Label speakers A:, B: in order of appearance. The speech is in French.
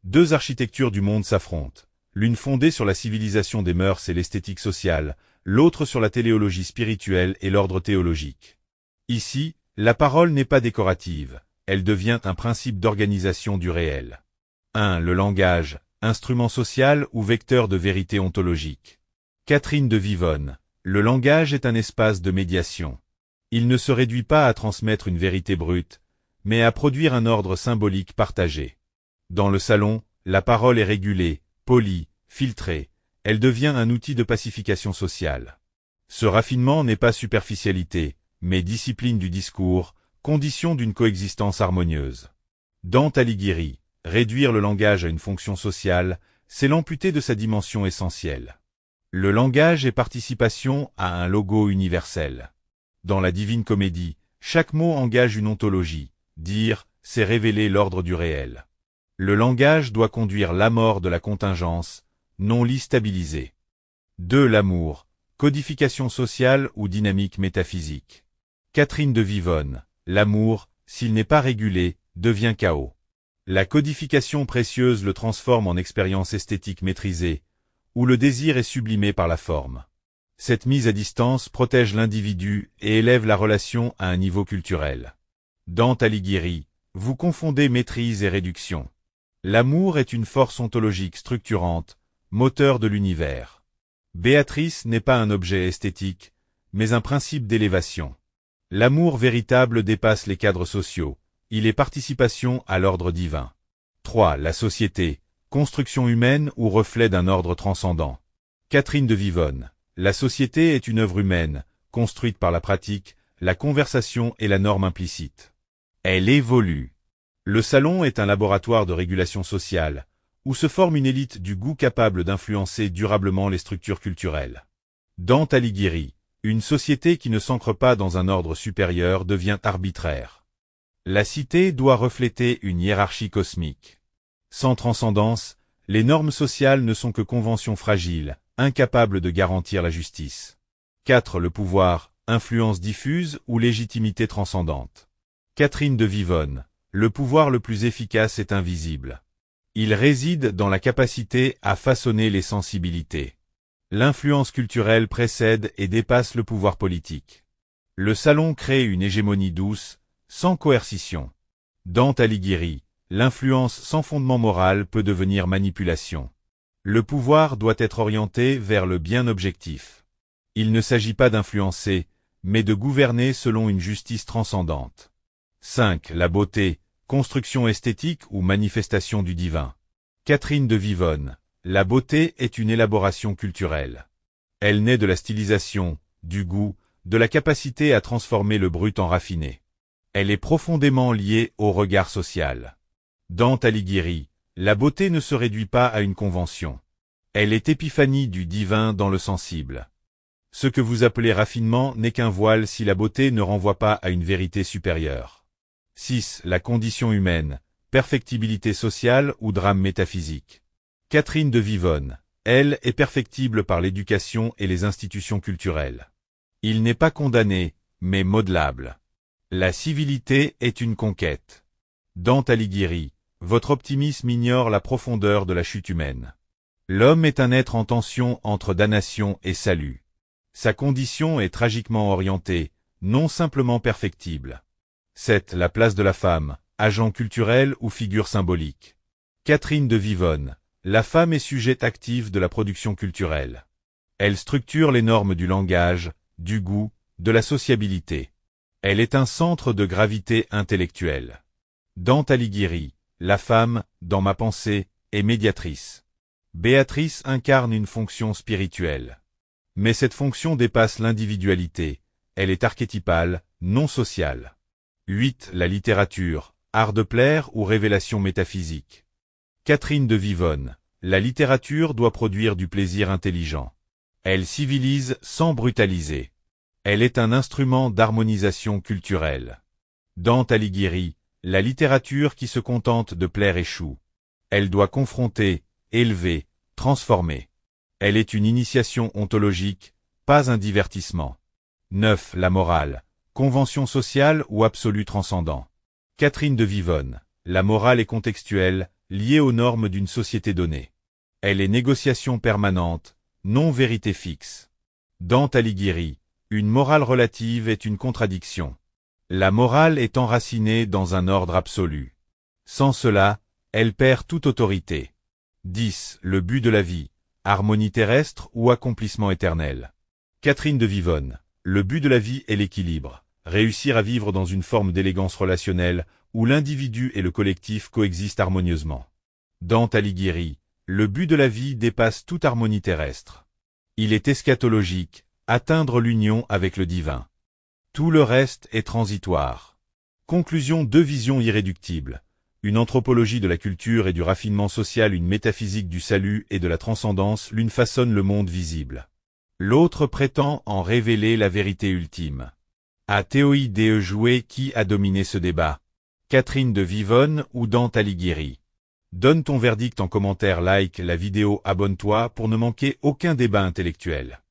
A: Deux architectures du monde s'affrontent, l'une fondée sur la civilisation des mœurs et l'esthétique sociale, l'autre sur la téléologie spirituelle et l'ordre théologique. Ici, la parole n'est pas décorative, elle devient un principe d'organisation du réel. 1. Le langage, instrument social ou vecteur de vérité ontologique. Catherine de Vivonne. Le langage est un espace de médiation. Il ne se réduit pas à transmettre une vérité brute, mais à produire un ordre symbolique partagé. Dans le salon, la parole est régulée, polie, filtrée, elle devient un outil de pacification sociale. Ce raffinement n'est pas superficialité, mais discipline du discours, condition d'une coexistence harmonieuse. Dante Alighieri, réduire le langage à une fonction sociale, c'est l'amputer de sa dimension essentielle. Le langage est participation à un logo universel. Dans la Divine Comédie, chaque mot engage une ontologie. Dire, c'est révéler l'ordre du réel. Le langage doit conduire l'amour de la contingence, non l'istabiliser. 2. L'amour, codification sociale ou dynamique métaphysique. Catherine de Vivonne. L'amour, s'il n'est pas régulé, devient chaos. La codification précieuse le transforme en expérience esthétique maîtrisée, où le désir est sublimé par la forme. Cette mise à distance protège l'individu et élève la relation à un niveau culturel. Dante Alighieri, vous confondez maîtrise et réduction. L'amour est une force ontologique structurante, moteur de l'univers. Béatrice n'est pas un objet esthétique, mais un principe d'élévation. L'amour véritable dépasse les cadres sociaux, il est participation à l'ordre divin. 3. La société, construction humaine ou reflet d'un ordre transcendant. Catherine de Vivonne. La société est une œuvre humaine, construite par la pratique, la conversation et la norme implicite. Elle évolue. Le salon est un laboratoire de régulation sociale, où se forme une élite du goût capable d'influencer durablement les structures culturelles. Dante Alighieri. Une société qui ne s'ancre pas dans un ordre supérieur devient arbitraire. La cité doit refléter une hiérarchie cosmique. Sans transcendance, les normes sociales ne sont que conventions fragiles, incapables de garantir la justice. 4. Le pouvoir, influence diffuse ou légitimité transcendante. Catherine de Vivonne. Le pouvoir le plus efficace est invisible. Il réside dans la capacité à façonner les sensibilités. L'influence culturelle précède et dépasse le pouvoir politique. Le salon crée une hégémonie douce, sans coercition. Dante Alighieri. L'influence sans fondement moral peut devenir manipulation. Le pouvoir doit être orienté vers le bien objectif. Il ne s'agit pas d'influencer, mais de gouverner selon une justice transcendante. 5. La beauté, construction esthétique ou manifestation du divin. Catherine de Vivonne. La beauté est une élaboration culturelle. Elle naît de la stylisation, du goût, de la capacité à transformer le brut en raffiné. Elle est profondément liée au regard social. Dante Alighieri. La beauté ne se réduit pas à une convention. Elle est épiphanie du divin dans le sensible. Ce que vous appelez raffinement n'est qu'un voile si la beauté ne renvoie pas à une vérité supérieure. 6. La condition humaine, perfectibilité sociale ou drame métaphysique. Catherine de Vivonne. Elle est perfectible par l'éducation et les institutions culturelles. Il n'est pas condamné, mais modelable. La civilité est une conquête. Dante Alighieri. Votre optimisme ignore la profondeur de la chute humaine. L'homme est un être en tension entre damnation et salut. Sa condition est tragiquement orientée, non simplement perfectible. 7. La place de la femme, agent culturel ou figure symbolique. Catherine de Vivonne. La femme est sujet actif de la production culturelle. Elle structure les normes du langage, du goût, de la sociabilité. Elle est un centre de gravité intellectuelle. Dante Alighieri. La femme, dans ma pensée, est médiatrice. Béatrice incarne une fonction spirituelle. Mais cette fonction dépasse l'individualité. Elle est archétypale, non sociale. 8. La littérature, art de plaire ou révélation métaphysique. Catherine de Vivonne. La littérature doit produire du plaisir intelligent. Elle civilise sans brutaliser. Elle est un instrument d'harmonisation culturelle. Dante Alighieri. La littérature qui se contente de plaire échoue. Elle doit confronter, élever, transformer. Elle est une initiation ontologique, pas un divertissement. 9. La morale, convention sociale ou absolu transcendant. Catherine de Vivonne. La morale est contextuelle, liée aux normes d'une société donnée. Elle est négociation permanente, non vérité fixe. Dante Alighieri, une morale relative est une contradiction. La morale est enracinée dans un ordre absolu. Sans cela, elle perd toute autorité. 10. Le but de la vie, harmonie terrestre ou accomplissement éternel. Catherine de Vivonne, le but de la vie est l'équilibre, réussir à vivre dans une forme d'élégance relationnelle où l'individu et le collectif coexistent harmonieusement. Dante Alighieri, le but de la vie dépasse toute harmonie terrestre. Il est eschatologique, atteindre l'union avec le divin. Tout le reste est transitoire. Conclusion: deux visions irréductibles. Une anthropologie de la culture et du raffinement social, une métaphysique du salut et de la transcendance, l'une façonne le monde visible. L'autre prétend en révéler la vérité ultime. A Théoïde joué qui a dominé ce débat? Catherine de Vivonne ou Dante Alighieri? Donne ton verdict en commentaire, like la vidéo, abonne-toi pour ne manquer aucun débat intellectuel.